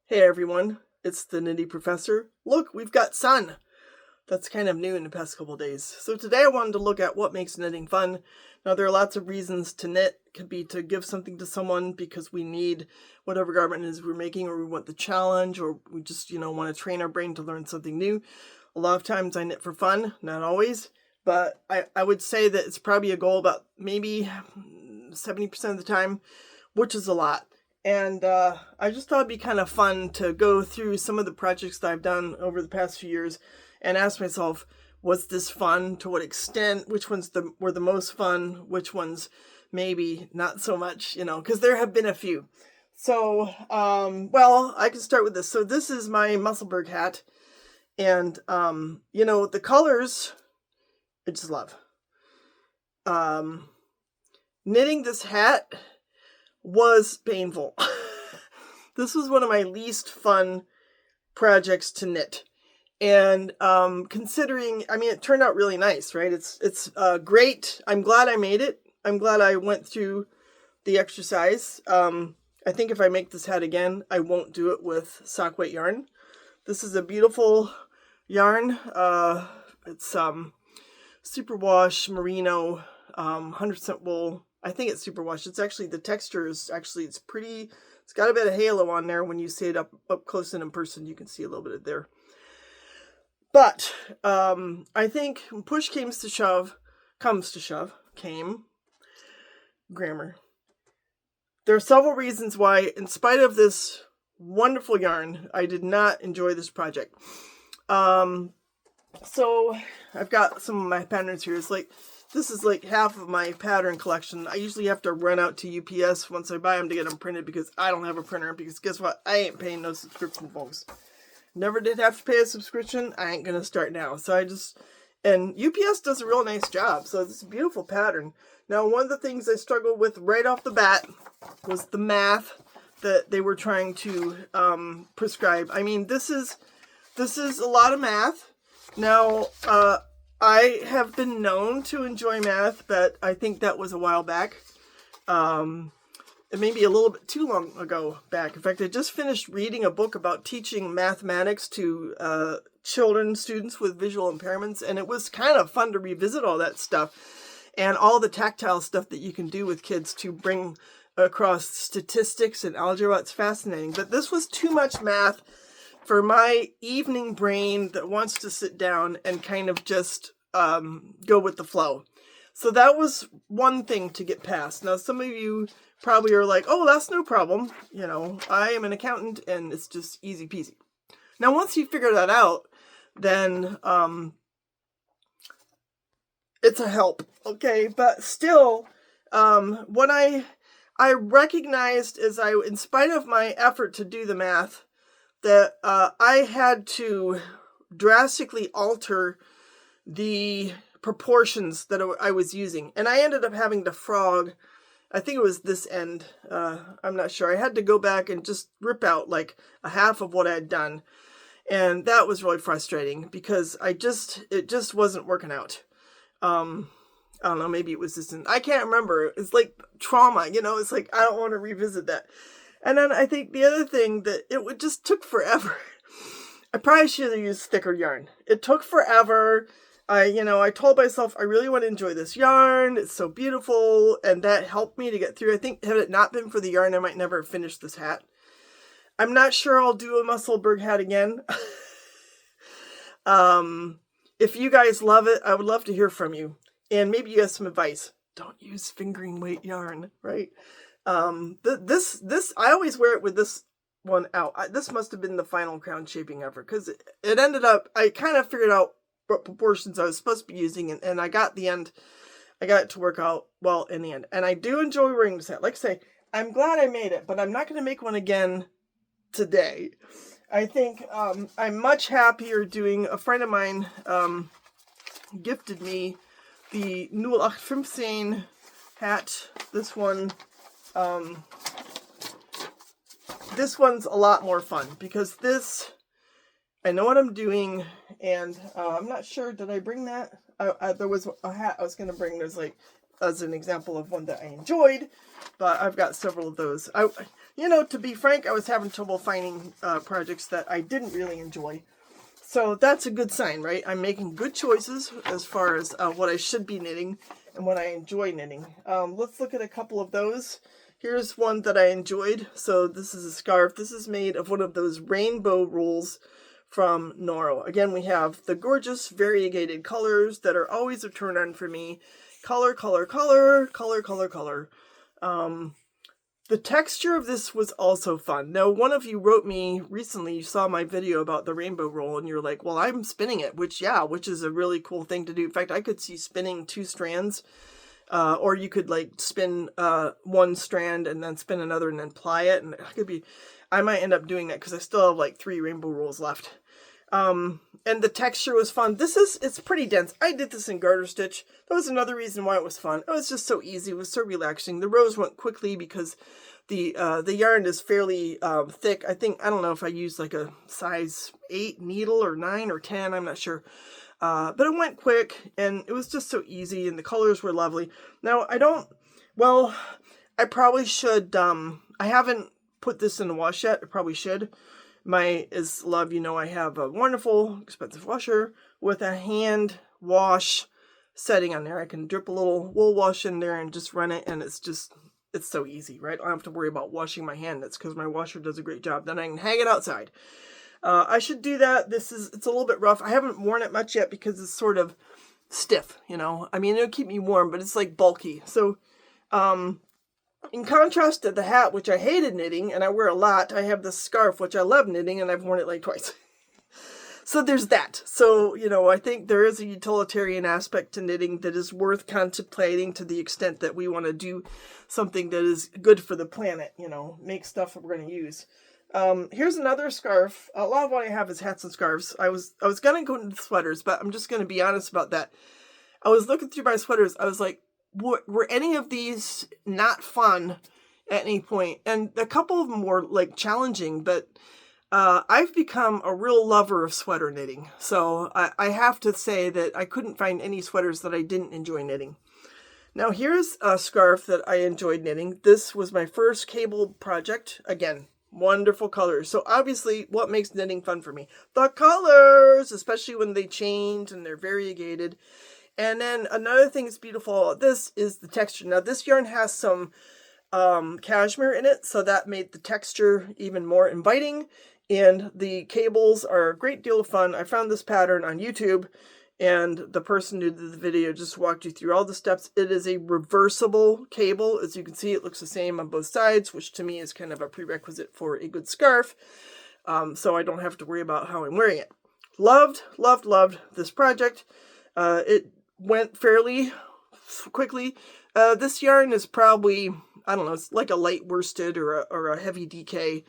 Hey everyone, it's the Nitty Professor. Look, we've got sun. That's kind of new in the past couple of days. So today I wanted to look at what makes knitting fun. Now there are lots of reasons to knit. It could be to give something to someone because we need whatever garment it is we're making, or we want the challenge, or we just, want to train our brain to learn something new. A lot of times I knit for fun, not always, but I would say that it's probably a goal about maybe 70% of the time, which is a lot. And I just thought it'd be kind of fun to go through some of the projects that I've done over the past few years and ask myself, was this fun? To what extent? Which ones were the most fun? Which ones maybe not so much, because there have been a few. So, I can start with this. So this is my Musselburgh hat. And, the colors, I just love. Knitting this hat was painful. This was one of my least fun projects to knit. And considering, it turned out really nice, right? It's great. I'm glad I made it. I'm glad I went through the exercise. I think if I make this hat again, I won't do it with sock weight yarn. This is a beautiful yarn. It's superwash merino, 100% wool. I think it's superwash. It's actually, the texture is actually, it's pretty, it's got a bit of halo on there. When you see it up close and in person, you can see a little bit of there. But I think when push comes to shove, grammar. There are several reasons why, in spite of this wonderful yarn, I did not enjoy this project. So I've got some of my patterns here. This is like half of my pattern collection. I usually have to run out to UPS once I buy them to get them printed because I don't have a printer. Because guess what? I ain't paying no subscription, folks. Never did have to pay a subscription. I ain't gonna start now. And UPS does a real nice job. So it's a beautiful pattern. Now, one of the things I struggled with right off the bat was the math that they were trying to prescribe. This is a lot of math. Now, I have been known to enjoy math, but I think that was a while back. It may be a little bit too long ago back. In fact, I just finished reading a book about teaching mathematics to students with visual impairments, and it was kind of fun to revisit all that stuff and all the tactile stuff that you can do with kids to bring across statistics and algebra. It's fascinating, but this was too much math for my evening brain that wants to sit down and kind of just go with the flow. So that was one thing to get past. Now, some of you probably are like, oh, that's no problem. I am an accountant and it's just easy peasy. Now, once you figure that out, then it's a help. Okay. But still, what I recognized is in spite of my effort to do the math, that I had to drastically alter the proportions that I was using. And I ended up having to frog, I think it was this end. I'm not sure. I had to go back and just rip out like a half of what I had done. And that was really frustrating because it just wasn't working out. I don't know, maybe it was just I can't remember. It's like trauma, it's like, I don't want to revisit that. And then I think the other thing that it just took forever. I probably should have used thicker yarn. It took forever. I told myself I really want to enjoy this yarn. It's so beautiful. And that helped me to get through. I think had it not been for the yarn, I might never have finished this hat. I'm not sure I'll do a Musselburgh hat again. If you guys love it, I would love to hear from you. And maybe you have some advice. Don't use fingering weight yarn, right? This I always wear it with this one out. This must have been the final crown shaping effort because it ended up, I kind of figured out what proportions I was supposed to be using, and I got it to work out well in the end. And I do enjoy wearing this hat. Like I say, I'm glad I made it, but I'm not going to make one again today. I think I'm much happier doing, a friend of mine gifted me the 0815 hat. This one, this one's a lot more fun because I know what I'm doing, and I'm not sure, did I bring that? There was a hat I was going to bring. There's like as an example of one that I enjoyed, but I've got several of those. To be frank, I was having trouble finding projects that I didn't really enjoy. So that's a good sign, right? I'm making good choices as far as what I should be knitting and what I enjoy knitting. Let's look at a couple of those. Here's one that I enjoyed. So this is a scarf. This is made of one of those rainbow rolls from Noro. Again, we have the gorgeous variegated colors that are always a turn on for me. Color, color, color, color, color, color. The texture of this was also fun. Now, one of you wrote me recently, you saw my video about the rainbow roll, and you're like, well, I'm spinning it, which is a really cool thing to do. In fact, I could see spinning 2 strands, or you could like spin one strand and then spin another and then ply it. And I might end up doing that because I still have like 3 rainbow rolls left. And the texture was fun. It's pretty dense. I did this in garter stitch. That was another reason why it was fun. It was just so easy. It was so relaxing. The rows went quickly because the yarn is fairly thick. I don't know if I used like a size 8 needle or 9 or 10. I'm not sure. But it went quick and it was just so easy and the colors were lovely. Now I probably should, I haven't put this in the wash yet. I probably should. As love, I have a wonderful, expensive washer with a hand wash setting on there. I can drip a little wool wash in there and just run it, and it's so easy, right? I don't have to worry about washing my hand. That's because my washer does a great job. Then I can hang it outside. I should do that. It's a little bit rough. I haven't worn it much yet because it's sort of stiff, it'll keep me warm, but it's like bulky. So, in contrast to the hat, which I hated knitting, and I wear a lot, I have this scarf, which I love knitting, and I've worn it like twice. So there's that. So, I think there is a utilitarian aspect to knitting that is worth contemplating to the extent that we want to do something that is good for the planet, make stuff that we're going to use. Here's another scarf. A lot of what I have is hats and scarves. I was going to go into sweaters, but I'm just going to be honest about that. I was looking through my sweaters. I was like, were any of these not fun at any point? And a couple of them were like challenging, but I've become a real lover of sweater knitting. So I have to say that I couldn't find any sweaters that I didn't enjoy knitting. Now here's a scarf that I enjoyed knitting. This was my first cable project. Again, wonderful colors. So obviously, what makes knitting fun for me? The colors, especially when they change and they're variegated. And then another thing that's beautiful about this is the texture. Now this yarn has some cashmere in it, so that made the texture even more inviting. And the cables are a great deal of fun. I found this pattern on YouTube, and the person who did the video just walked you through all the steps. It is a reversible cable. As you can see, it looks the same on both sides, which to me is kind of a prerequisite for a good scarf. So I don't have to worry about how I'm wearing it. Loved, loved, loved this project. It went fairly quickly. This yarn is probably, I don't know, it's like a light worsted or a heavy DK.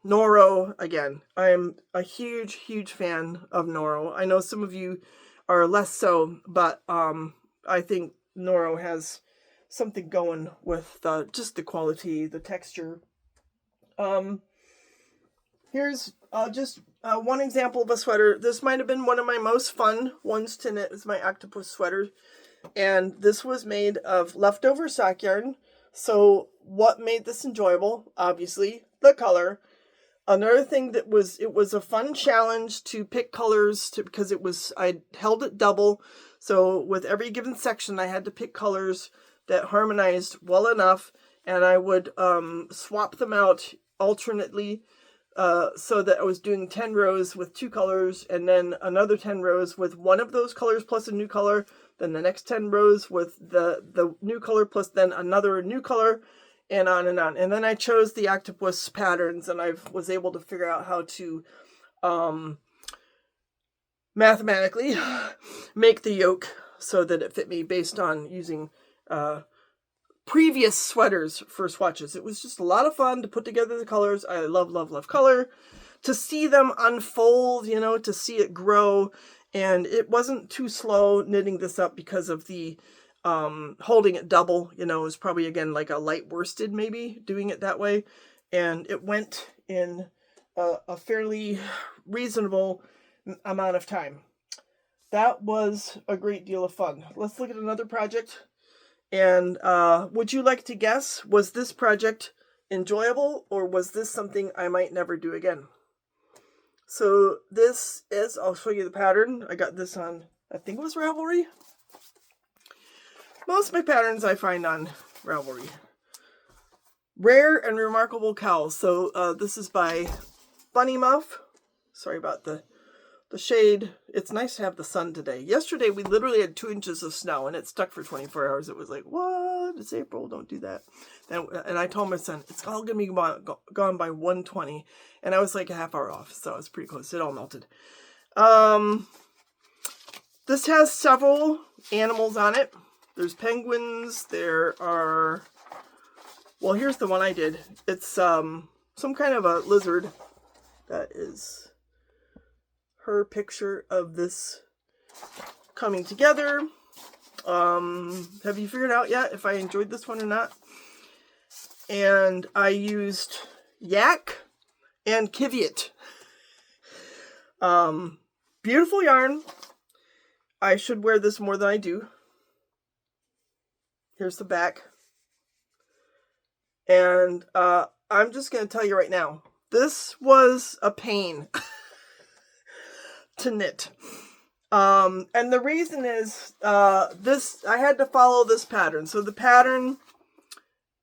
Noro, again, I am a huge, huge fan of Noro. I know some of you are less so, but I think Noro has something going with just the quality, the texture. Here's just one example of a sweater. This might have been one of my most fun ones to knit. It's my octopus sweater. And this was made of leftover sock yarn. So what made this enjoyable? Obviously, the color. Another thing it was a fun challenge to pick colors because I held it double. So with every given section, I had to pick colors that harmonized well enough. And I would swap them out alternately. So that I was doing 10 rows with 2 colors, and then another 10 rows with one of those colors plus a new color, then the next 10 rows with the new color plus then another new color, and on and on. And then I chose the octopus patterns, and I was able to figure out how to mathematically make the yoke so that it fit me based on using previous sweaters for swatches. It was just a lot of fun to put together the colors. I love, love, love color. To see them unfold, to see it grow. And it wasn't too slow knitting this up because of the holding it double. It was probably, again, like a light worsted maybe, doing it that way. And it went in a fairly reasonable amount of time. That was a great deal of fun. Let's look at another project. And would you like to guess, was this project enjoyable, or was this something I might never do again? So this is, I'll show you the pattern. I got this on, I think it was Ravelry. Most of my patterns I find on Ravelry. Rare and Remarkable Cows. So this is by Bunny Muff. Sorry about the shade. It's nice to have the sun today. Yesterday we literally had 2 inches of snow and it stuck for 24 hours. It was like, what? It's April, don't do that. And I told my son, it's all going to be gone by 1:20. And I was like a half hour off, so it was pretty close. It all melted. This has several animals on it. There's penguins. There are, well, here's the one I did. It's some kind of a lizard. That is her picture of this coming together. Have you figured out yet if I enjoyed this one or not? And I used yak and kiviot. Beautiful yarn. I should wear this more than I do. Here's the back. And I'm just going to tell you right now, this was a pain to knit. And the reason is I had to follow this pattern. So the pattern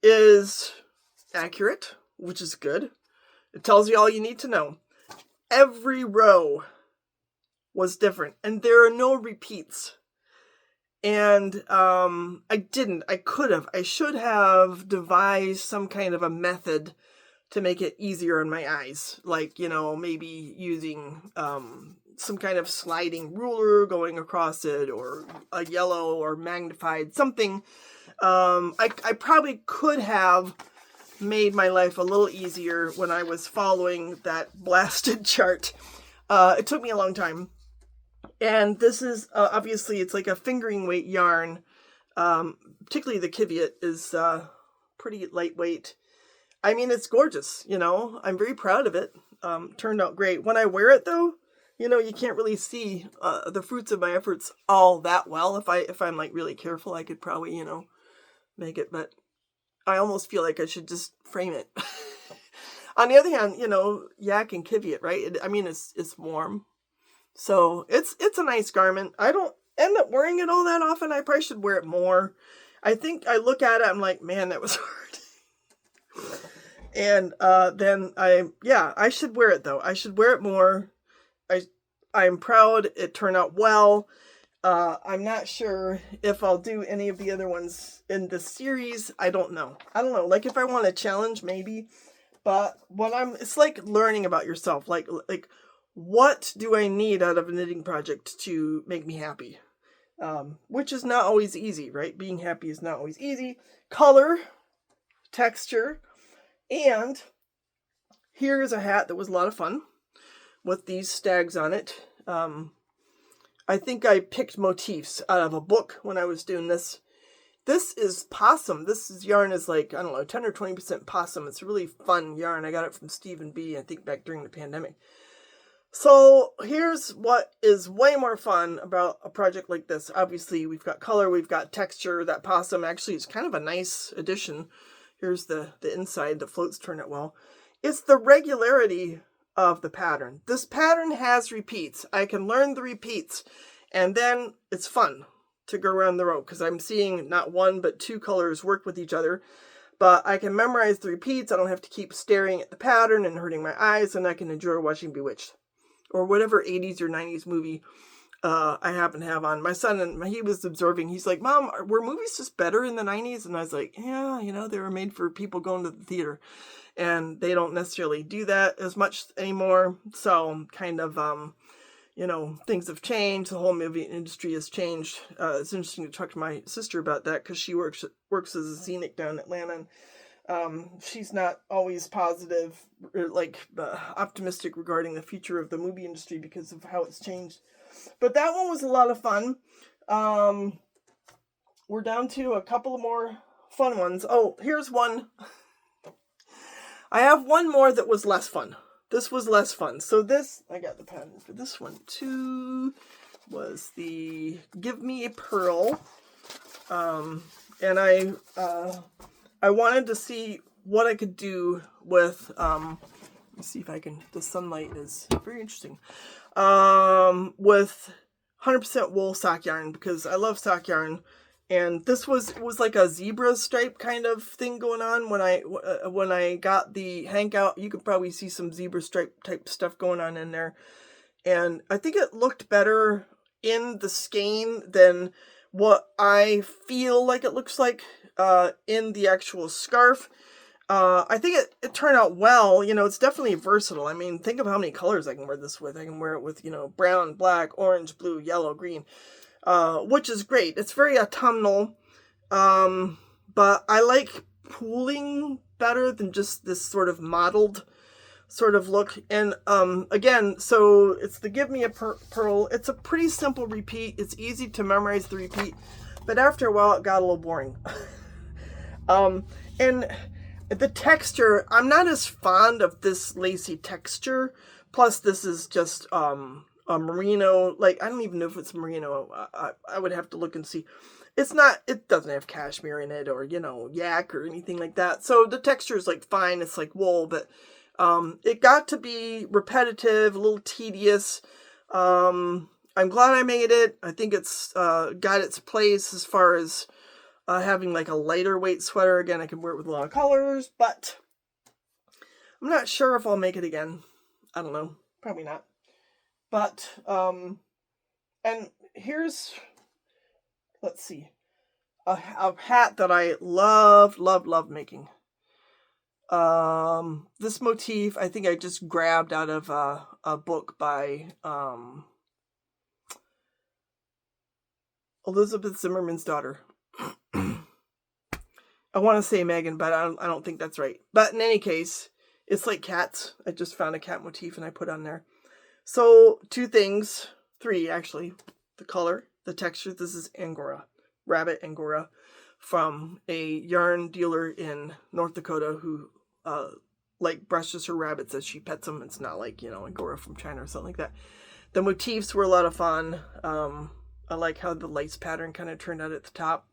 is accurate, which is good. It tells you all you need to know. Every row was different, and there are no repeats. And I should have devised some kind of a method to make it easier on my eyes. Like, maybe using some kind of sliding ruler going across it, or a yellow or magnified something. I probably could have made my life a little easier when I was following that blasted chart. It took me a long time. And this is, obviously, it's like a fingering weight yarn. Particularly the kiviot is pretty lightweight. I mean, it's gorgeous, I'm very proud of it. Turned out great. When I wear it, though, you can't really see the fruits of my efforts all that well. If I'm like really careful, I could probably, make it, but I almost feel like I should just frame it. On the other hand, yak and kiviot, right? It's warm. So it's a nice garment. I don't end up wearing it all that often. I probably should wear it more. I think I look at it, I'm like, man, that was hard. And then I should wear it though. I should wear it more. I'm proud it turned out well. I'm not sure if I'll do any of the other ones in this series. I don't know. Like if I want a challenge, maybe. But it's like learning about yourself. Like what do I need out of a knitting project to make me happy? Which is not always easy, right? Being happy is not always easy. Color, texture, and here is a hat that was a lot of fun with these stags on it. I think I picked motifs out of a book when I was doing this. This is possum. Yarn is like, 10 or 20% possum. It's a really fun yarn. I got it from Stephen B, I think back during the pandemic. So here's what is way more fun about a project like this. Obviously, we've got color, we've got texture. That possum actually is kind of a nice addition. Here's the inside. The floats turn out well. It's the regularity of the pattern. This pattern has repeats. I can learn the repeats, and then it's fun to go around the row because I'm seeing not one but 2 colors work with each other. But I can memorize the repeats. I don't have to keep staring at the pattern and hurting my eyes, and I can enjoy watching Bewitched or whatever 80s or 90s movie I happen to have on. My son, and he was observing, he's like, Mom, were movies just better in the 90s? And I was like, yeah, they were made for people going to the theater. And they don't necessarily do that as much anymore. So kind of, things have changed. The whole movie industry has changed. It's interesting to talk to my sister about that because she works as a scenic down in Atlanta. And she's not always positive, or optimistic regarding the future of the movie industry because of how it's changed. But that one was a lot of fun. We're down to a couple more fun ones. Oh, here's one. I have one more that was less fun. This was less fun. So I got the pattern for this one too, was the Give Me a Pearl. and I wanted to see what I could do with, let me see if I can, the sunlight is very interesting, with 100% wool sock yarn, because I love sock yarn. And this was like a zebra stripe kind of thing going on when I got the hank out. You could probably see some zebra stripe type stuff going on in there. And I think it looked better in the skein than what I feel like it looks like in the actual scarf. I think it turned out well. You know, it's definitely versatile. I mean, think of how many colors I can wear this with. I can wear it with, you know, brown, black, orange, blue, yellow, green. Which is great. It's very autumnal, but I like pooling better than just this sort of mottled sort of look. And again, so it's the Give Me a Pearl. It's a pretty simple repeat. It's easy to memorize the repeat, but after a while it got a little boring. And the texture, I'm not as fond of this lacy texture. Plus, this is just a merino, like, I don't even know if it's merino. I would have to look and see. It's not, it doesn't have cashmere in it or, you know, yak or anything like that. So the texture is like fine. It's like wool, but it got to be repetitive, a little tedious. I'm glad I made it. I think it's got its place as far as having like a lighter weight sweater. Again, I can wear it with a lot of colors, but I'm not sure if I'll make it again. I don't know. Probably not. But, and here's, let's see, a hat that I love making. This motif, I think I just grabbed out of a book by Elizabeth Zimmerman's daughter. I want to say Megan, but I don't think that's right. But in any case, it's like cats. I just found a cat motif and I put on there. So, three actually. The color, the texture. This is Angora, rabbit Angora, from a yarn dealer in North Dakota who like brushes her rabbits as she pets them. It's not like, you know, Angora from China or something like that. The motifs were a lot of fun. I like how the lace pattern kind of turned out at the top.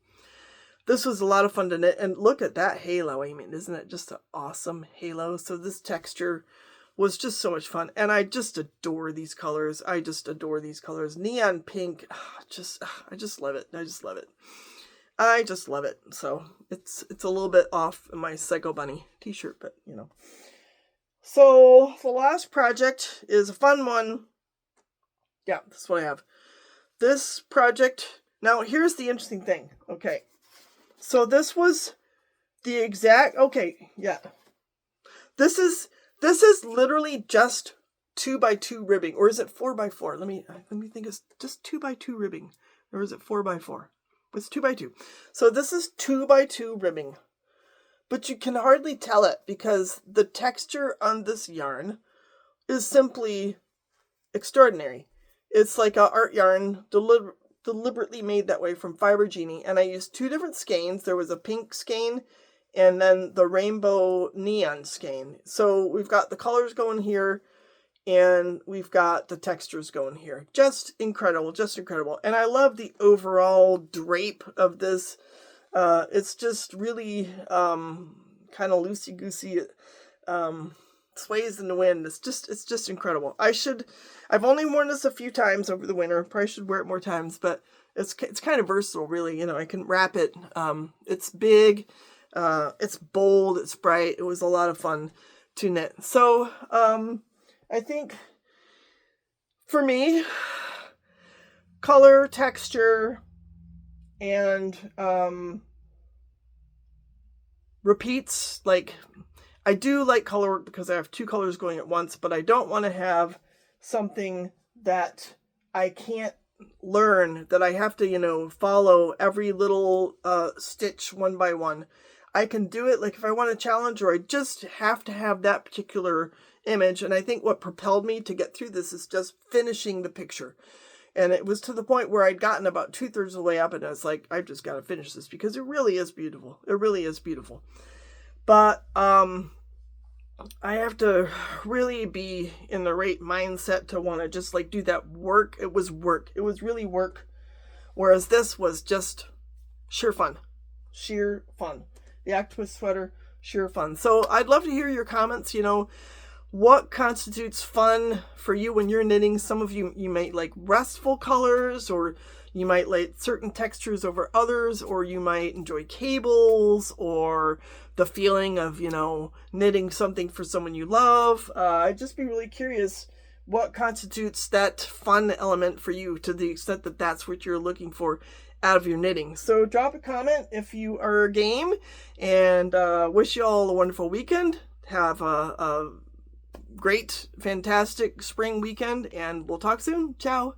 This was a lot of fun to knit. And look at that halo. I mean, isn't it just an awesome halo? So this texture was just so much fun. And I just adore these colors. I just adore these colors. Neon pink. I just love it. I just love it. I just love it. So it's a little bit off my Psycho Bunny t-shirt, but you know. So the last project is a fun one. Yeah, that's what I have. This project. Now here's the interesting thing. Okay. So this was the exact, okay, yeah. This is literally just 2x2 ribbing, or is it 4x4? Let me think. It's just 2x2 ribbing, or is it 4x4? It's 2x2. So this is 2x2 ribbing, but you can hardly tell it because the texture on this yarn is simply extraordinary. It's like a art yarn deliberately made that way from Fiber Genie, and I used two different skeins. There was a pink skein and then the rainbow neon skein. So we've got the colors going here and we've got the textures going here. Just incredible, just incredible. And I love the overall drape of this. It's just really kind of loosey-goosey, sways in the wind. It's just incredible. I've only worn this a few times over the winter. Probably should wear it more times, but it's kind of versatile, really. You know, I can wrap it. It's big. It's bold. It's bright. It was a lot of fun to knit. So, I think for me, color, texture, and, repeats, like, I do like color work because I have two colors going at once, but I don't want to have something that I can't learn, that I have to, you know, follow every little stitch one by one. I can do it like if I want a challenge, or I just have to have that particular image. And I think what propelled me to get through this is just finishing the picture. And it was to the point where I'd gotten about 2/3 of the way up and I was like, I've just got to finish this because it really is beautiful. It really is beautiful. But I have to really be in the right mindset to want to just like do that work. It was work. It was really work. Whereas this was just sheer fun. sheer fun. The octopus sweater, sheer fun. So I'd love to hear your comments. What constitutes fun for you when you're knitting? Some of you might like restful colors, or you might like certain textures over others, or you might enjoy cables, or the feeling of, knitting something for someone you love. I'd just be really curious what constitutes that fun element for you, to the extent that that's what you're looking for out of your knitting. So drop a comment if you are game, and wish you all a wonderful weekend. Have a great, fantastic spring weekend, and we'll talk soon. Ciao.